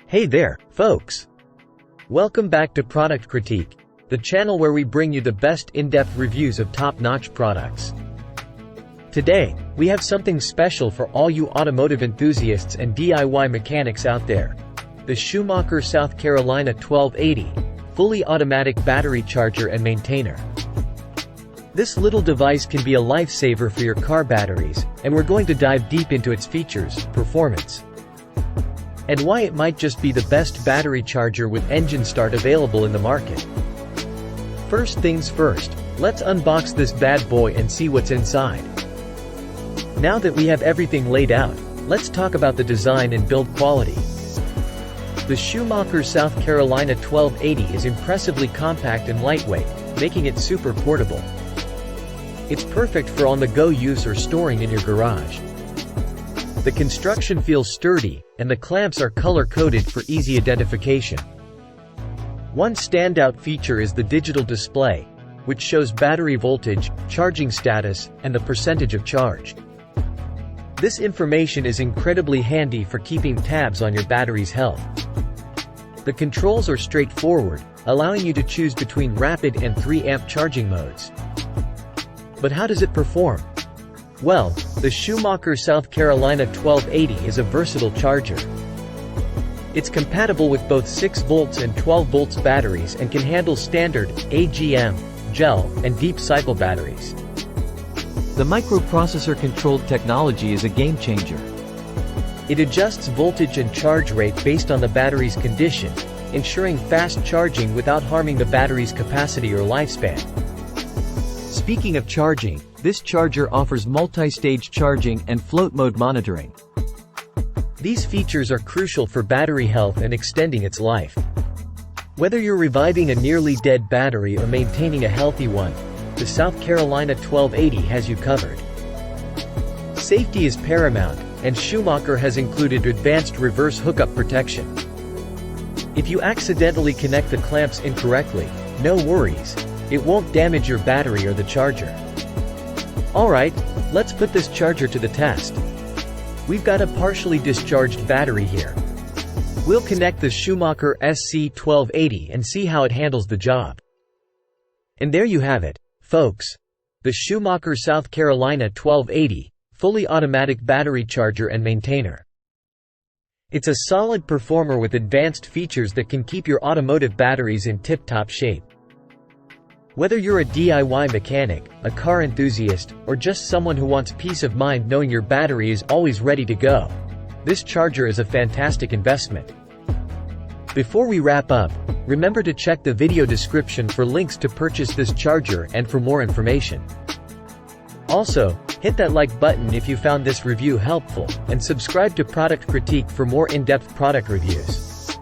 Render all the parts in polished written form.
Hey there, folks! Welcome back to Product Critique, the channel where we bring you the best in-depth reviews of top-notch products. Today, we have something special for all you automotive enthusiasts and DIY mechanics out there. The Schumacher SC1280, fully automatic battery charger and maintainer. This little device can be a lifesaver for your car batteries, and we're going to dive deep into its features, performance, and why it might just be the best battery charger with engine start available in the market. First things first, let's unbox this bad boy and see what's inside. Now that we have everything laid out, let's talk about the design and build quality. The Schumacher SC1280 is impressively compact and lightweight, making it super portable. It's perfect for on-the-go use or storing in your garage. The construction feels sturdy, and the clamps are color-coded for easy identification. One standout feature is the digital display, which shows battery voltage, charging status, and the percentage of charge. This information is incredibly handy for keeping tabs on your battery's health. The controls are straightforward, allowing you to choose between rapid and 3-amp charging modes. But how does it perform? Well, the Schumacher SC1280 is a versatile charger. It's compatible with both 6 volts and 12 volts batteries and can handle standard, AGM, gel, and deep cycle batteries. The microprocessor-controlled technology is a game-changer. It adjusts voltage and charge rate based on the battery's condition, ensuring fast charging without harming the battery's capacity or lifespan. Speaking of charging, this charger offers multi-stage charging and float mode monitoring. These features are crucial for battery health and extending its life. Whether you're reviving a nearly dead battery or maintaining a healthy one, the SC1280 has you covered. Safety is paramount, and Schumacher has included advanced reverse hookup protection. If you accidentally connect the clamps incorrectly, no worries, it won't damage your battery or the charger. Alright, let's put this charger to the test. We've got a partially discharged battery here. We'll connect the Schumacher SC1280 and see how it handles the job. And there you have it, folks. The Schumacher SC1280, fully automatic battery charger and maintainer. It's a solid performer with advanced features that can keep your automotive batteries in tip-top shape. Whether you're a DIY mechanic, a car enthusiast, or just someone who wants peace of mind knowing your battery is always ready to go, this charger is a fantastic investment. Before we wrap up, remember to check the video description for links to purchase this charger and for more information. Also, hit that like button if you found this review helpful, and subscribe to Product Critique for more in-depth product reviews.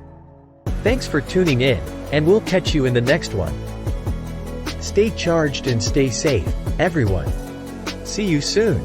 Thanks for tuning in, and we'll catch you in the next one. Stay charged and stay safe, everyone. See you soon.